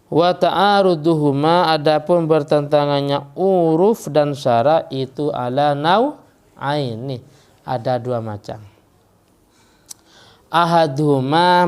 Wa ta'aruduhuma, adapun bertentangannya uruf dan syara itu ala nau'aini, ada dua macam. Ahaduhuma,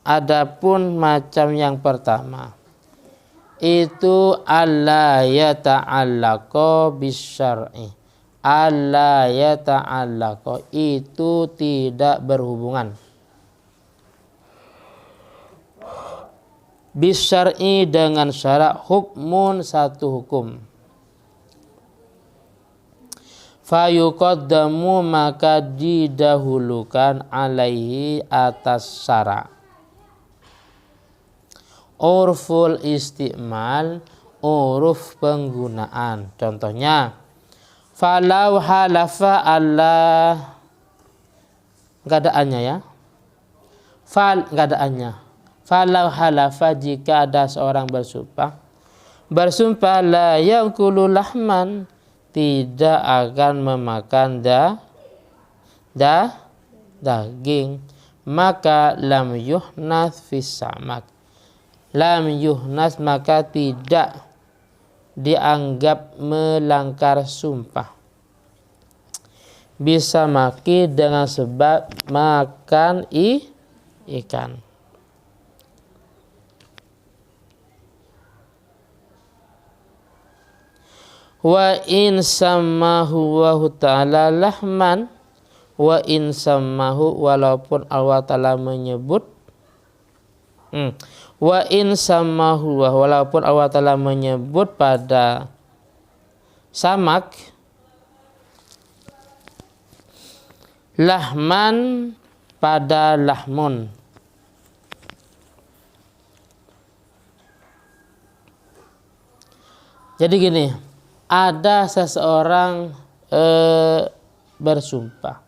adapun macam yang pertama itu alla yata'allaqa bisyar'i. Alla yata'allaqa itu tidak berhubungan bisyar'i dengan syarak, hukmun satu hukum. Fayuqaddamu, maka didahulukan alaihi atas syarak. Urful istimal, uruf penggunaan. Contohnya, falau halafa Allah, nggak ada annya ya. Nggak ada annya. Falau halafa, jika ada seorang bersumpah la yakulu lahman, tidak akan memakan daging, maka lam yuhnas fis samak. Lam yuhnas, maka tidak dianggap melanggar sumpah. Bisa maki dengan sebab makan ikan. Wa in sammahu wa ta'ala lahman, wa in sammahu, walaupun Allah Ta'ala menyebut wa in sammahu, walaupun Allah Ta'ala menyebut pada samak lahman pada lahmun. Jadi gini, ada seseorang bersumpah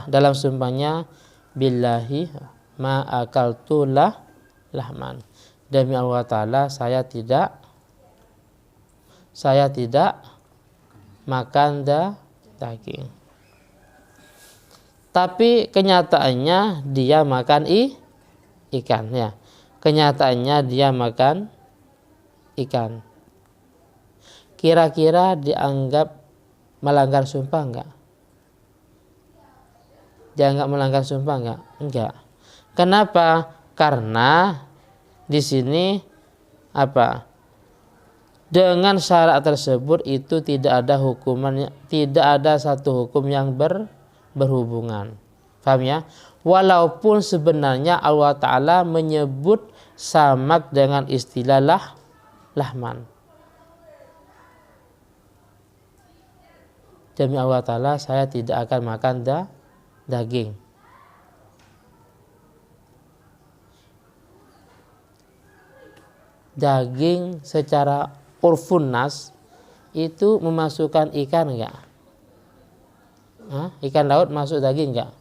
dalam sumpahnya, billahi ma akaltu lahman, demi Allah Ta'ala saya tidak makan daging. Tapi kenyataannya dia makan ikan ya. Kenyataannya dia makan ikan. Kira-kira dianggap melanggar sumpah enggak? Dianggap melanggar sumpah enggak? Enggak. Kenapa? Karena di sini dengan syarat tersebut itu tidak ada hukumannya, tidak ada satu hukum yang berhubungan. Paham ya? Walaupun sebenarnya Allah Ta'ala menyebut samak dengan istilah lahman. Demi Allah Ta'ala saya tidak akan makan daging. Daging secara urfun nas itu memasukkan ikan enggak? Ikan laut masuk daging enggak?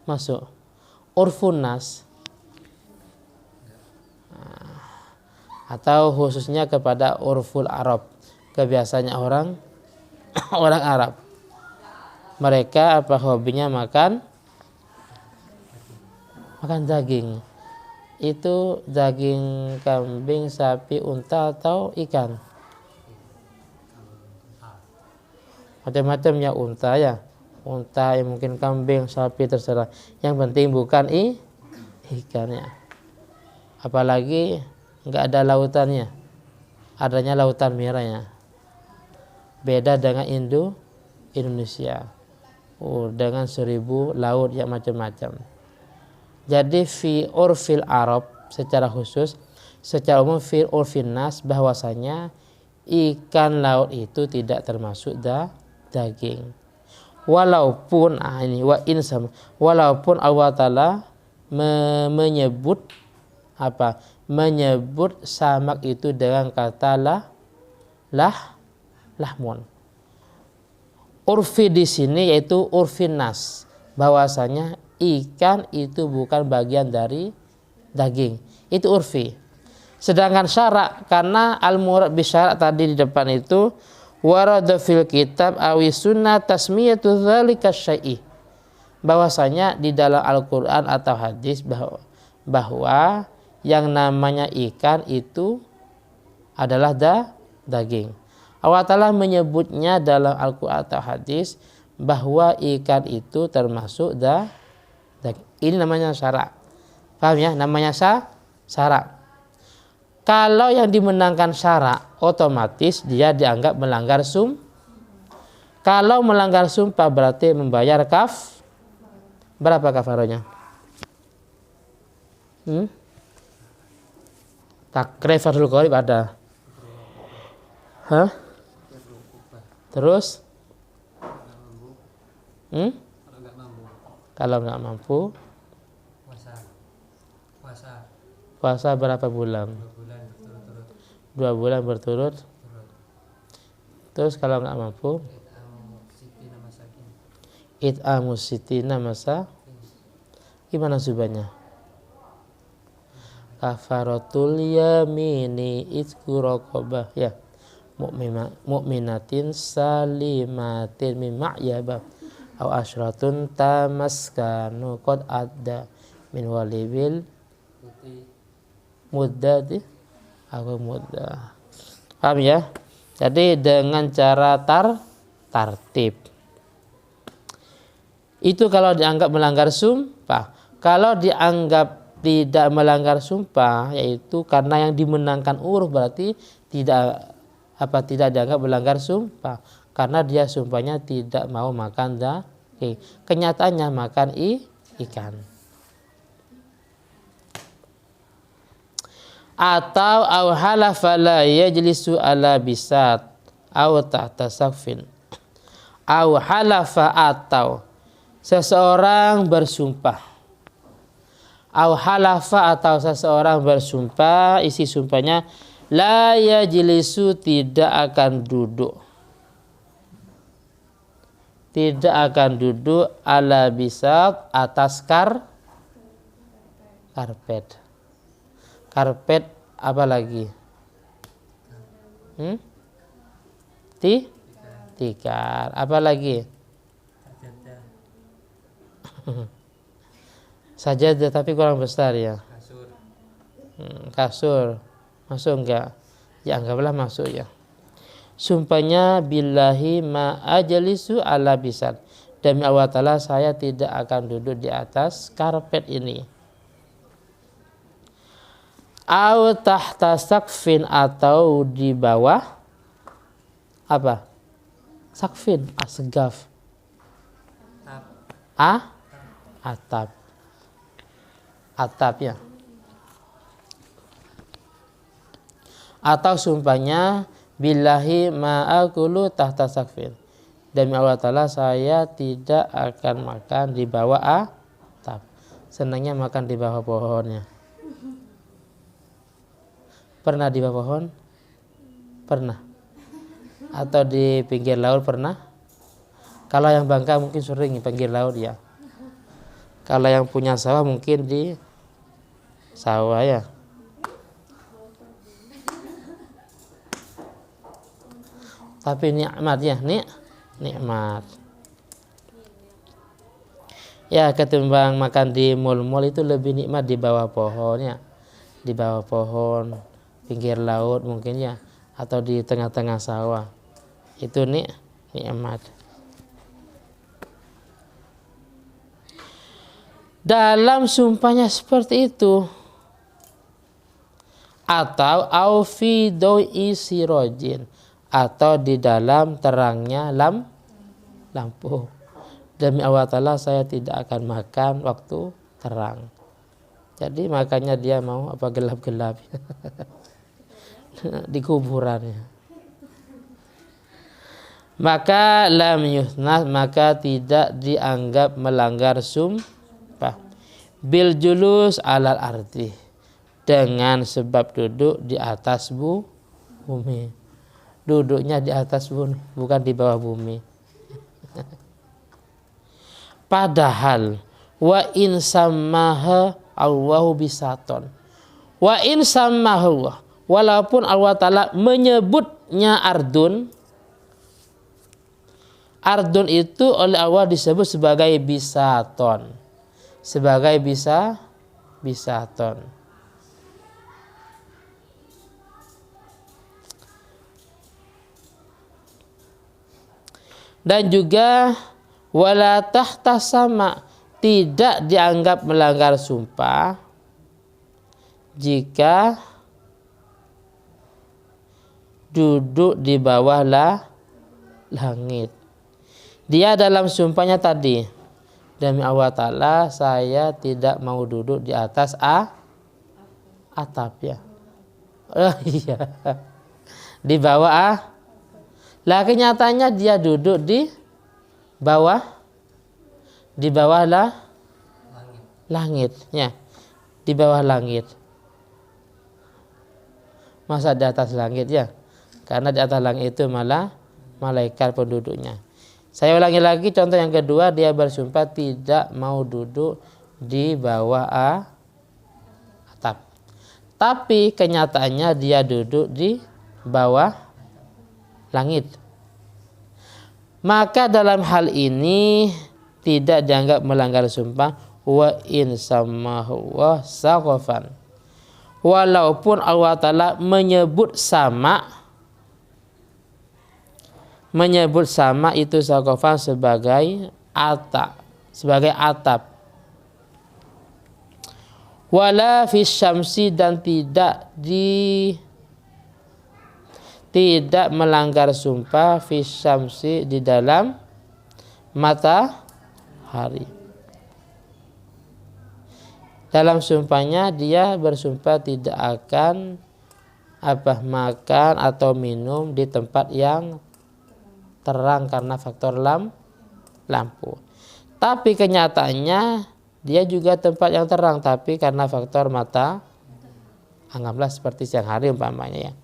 Masuk. Urfun nas. Atau khususnya kepada urful Arab, kebiasaannya orang Arab. Mereka hobinya makan daging. Itu daging kambing, sapi, unta atau ikan? Macam-macam ya, unta ya. Unta ya, mungkin kambing, sapi, terserah. Yang penting bukan ikannya. Apalagi enggak ada lautannya. Adanya lautan merahnya. Beda dengan Indonesia. Dengan 1000 laut yang macam-macam. Jadi fi urfil Arab secara khusus, secara umum fi urfin nas, bahwasanya ikan laut itu tidak termasuk daging. Walaupun walaupun Allah Ta'ala menyebut menyebut samak itu dengan kata lahmun. Urfi di sini yaitu urfin nas, bahwasanya ikan itu bukan bagian dari daging. Itu urfi. Sedangkan syarak, karena al-murad bisyarak tadi di depan itu warada fil kitab awi sunnah tasmiyatu dzalika syai'i, bahwasanya di dalam Al-Qur'an atau hadis bahwa yang namanya ikan itu adalah daging. Allah Ta'ala menyebutnya dalam Al-Quran atau hadis bahwa ikan itu termasuk daging. Ini namanya syarak. Paham ya? Namanya syarak. Kalau yang dimenangkan syarak, otomatis dia dianggap melanggar Kalau melanggar sumpah berarti membayar berapa kafaranya? Takrif fardhu qorib ada. Hah? Terus? Kalau nggak mampu? Puasa berapa bulan? 2 bulan berturut. Terus kalau nggak mampu? It'amus sitina masa. Gimana subahnya? Kafaratul yamini itqu raqabah ya. Mu'minatin salimatin min ma'yabah aw asyratun tamaskanu qad adda min walibil muddati aku muddah. Paham ya? Jadi dengan cara tartib. Itu kalau dianggap melanggar sumpah. Kalau dianggap tidak melanggar sumpah, yaitu karena yang dimenangkan uruf berarti tidak dianggap melanggar sumpah, karena dia sumpahnya tidak mau makan daging. Kenyataannya makan ikan. Atau au halafa la yajlisu ala bisat au tahta saqfin. Au halafa atau seseorang bersumpah. Au halafa atau seseorang bersumpah, isi sumpahnya la yajlisu tidak akan duduk. Tidak akan duduk ala bisat atas karpet. Karpet apa lagi? Tikar. Apa lagi? Sajadah tapi kurang besar ya. Kasur. Masuk enggak? Ya anggaplah masuk ya. Sumpahnya billahi ma ajlisu ala bisat. Demi Allah Ta'ala saya tidak akan duduk di atas karpet ini. Au tahta saqfin atau di bawah apa? Saqfin, asgaf. Atap. Atap ya. Atau sumpahnya billahi ma'akulu tahta saqfin. Demi Allah Ta'ala saya tidak akan makan di bawah atap. Senangnya makan di bawah pohonnya. Pernah di bawah pohon? Pernah. Atau di pinggir laut pernah? Kalau yang Bangka mungkin sering di pinggir laut ya. Kalau yang punya sawah mungkin di sawah ya. Tapi nikmat ya, nikmat. Ya ketimbang makan di mall-mall itu lebih nikmat di bawah pohon ya. Di bawah pohon, pinggir laut mungkin ya, atau di tengah-tengah sawah. Itu nikmat. Dalam sumpahnya seperti itu. Atau aufi doi sirojin, atau di dalam terangnya lampu. Demi Allah Ta'ala saya tidak akan makan waktu terang. Jadi makanya dia mau apa gelap-gelap di kuburannya. Maka lam yuhnas, maka tidak dianggap melanggar sumpah. Bil julus alal ardi, dengan sebab duduk di atas bumi. Duduknya di atas bumi, bukan di bawah bumi. Padahal wa in sammaha Allahu bisaton. Wa in sammahu, walaupun Allah Ta'ala menyebutnya ardun. Ardun itu oleh Allah disebut sebagai bisaton. Sebagai bisaton. Dan juga wala tahtasama, tidak dianggap melanggar sumpah jika duduk di bawah langit. Dia dalam sumpahnya tadi, demi Allah Ta'ala saya tidak mau duduk di atas atap ya. Oh iya. Di bawah lah, kenyataannya dia duduk di bawah langit ya, di bawah langit. Masa di atas langit ya? Karena di atas langit itu malah malaikat penduduknya. Saya ulangi lagi contoh yang kedua, dia bersumpah tidak mau duduk di bawah atap. Tapi kenyataannya dia duduk di bawah langit. Maka dalam hal ini tidak dianggap melanggar sumpah, wa in samahu wa saqafan. Walaupun Allah Ta'ala menyebut sama itu saqafan sebagai atap. Wala fi syamsi, dan tidak melanggar sumpah fi syamsi di dalam matahari. Dalam sumpahnya dia bersumpah tidak akan makan atau minum di tempat yang terang karena faktor lampu. Tapi kenyataannya dia juga tempat yang terang, tapi karena faktor mata, anggaplah seperti siang hari umpamanya ya.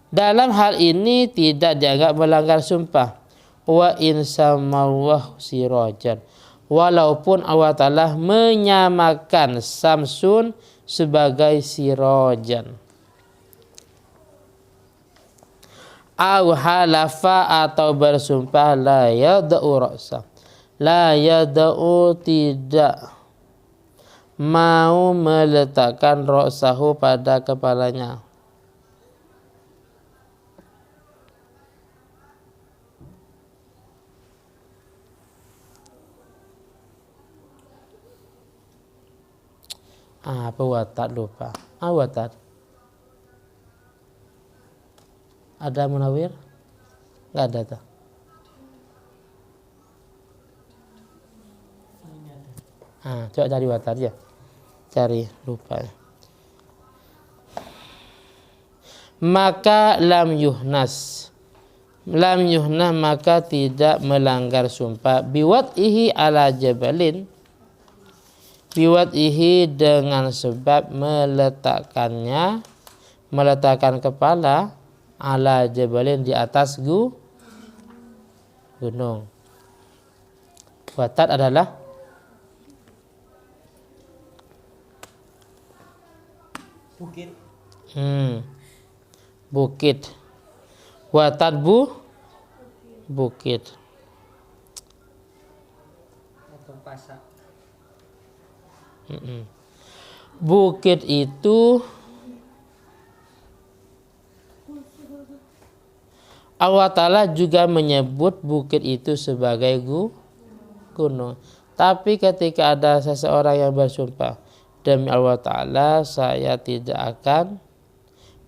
Dalam hal ini tidak dianggap melanggar sumpah. Wa in samawah sirajan, walaupun Allah Ta'ala menyamakan samsun sebagai sirajan. Au halafa, atau bersumpah la yada'u ra'sa, la yada'u tidak mau meletakkan ra'sahu pada kepalanya. Apa watat lupa? Watat. Ada Munawir? Enggak ada tuh. Coba cari watat ya. Cari, lupa. Maka lam yuhnas, maka tidak melanggar sumpah. Biwat'ihi ala jabalin, biwat'ihi dengan sebab meletakkan kepala ala jabalin di atas gunung. Watat adalah bukit. Watat bukit. Bukit itu Allah Ta'ala juga menyebut bukit itu sebagai gunung. Tapi ketika ada seseorang yang bersumpah, demi Allah Ta'ala saya tidak akan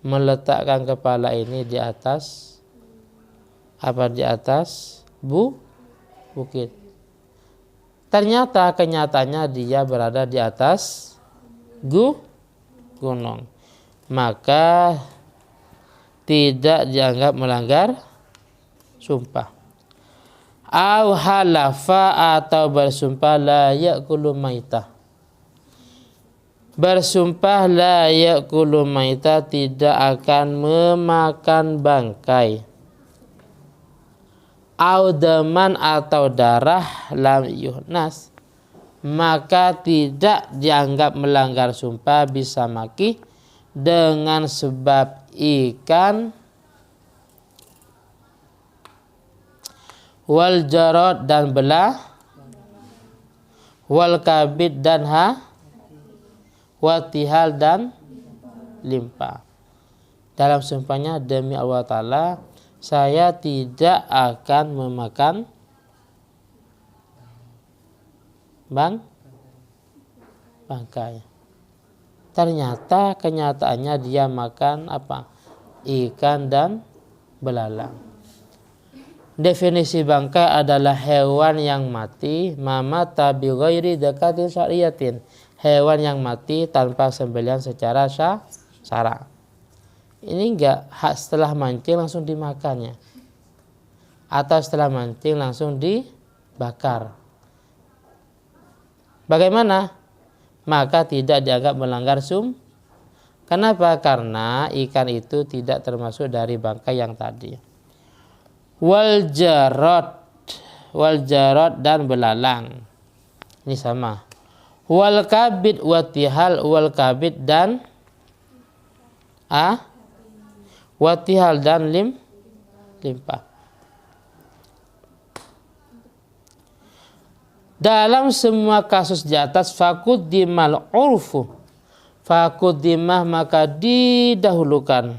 meletakkan kepala ini di atas bukit. Ternyata kenyataannya dia berada di atas gunung. Maka tidak dianggap melanggar sumpah. Au halafa, atau bersumpah la ya'kulu maitah. Bersumpah la ya'kulu maitah, tidak akan memakan bangkai. Au daman, atau darah, lam yuhnas, maka tidak dianggap melanggar sumpah bisa maki dengan sebab ikan, wal jarad dan belah, wal kabid dan watihal dan limpa. Dalam sumpahnya demi Allah Ta'ala saya tidak akan memakan bangkai. Ternyata kenyataannya dia makan apa? Ikan dan belalang. Definisi bangkai adalah hewan yang mati mamata bi ghairi dakatin syariyatin. Hewan yang mati tanpa sembelihan secara syara. Ini enggak setelah mancing langsung dimakannya. Atau setelah mancing langsung dibakar. Bagaimana? Maka tidak dianggap melanggar Kenapa? Karena ikan itu tidak termasuk dari bangkai yang tadi. Wal jarad dan belalang. Ini sama. Wal kabid watihal wal kabid dan watihal dan limpa. Dalam semua kasus di atas fakuddimah maka didahulukan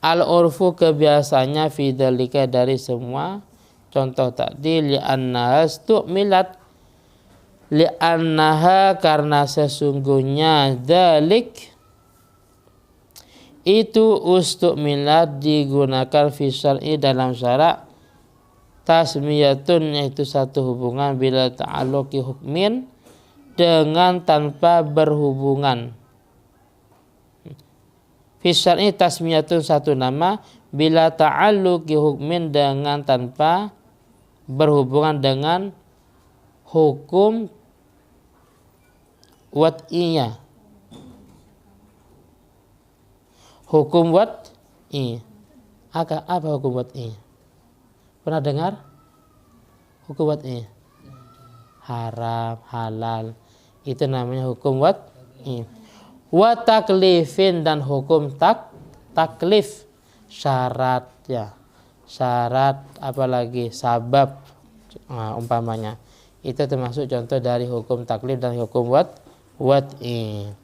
al-urfu kebiasaannya fidzalika dari semua contoh tadi li'annaha karena sesungguhnya dzalik itu ustu'milat digunakan fi syar'i dalam syarak tasmiyatun yaitu satu hubungan bila ta'alluqi hukmin dengan tanpa berhubungan. Fi syar'i tasmiyatun satu nama bila ta'alluqi hukmin dengan tanpa berhubungan dengan hukum wad'iyah. Hukum wad'i. Apa hukum wad'i? Pernah dengar? Hukum wad'i. Haram, halal. Itu namanya hukum wad'i. Wa taklifin dan hukum taklif. Syarat ya. Syarat apalagi sabab umpamanya. Itu termasuk contoh dari hukum taklif dan hukum wad'i.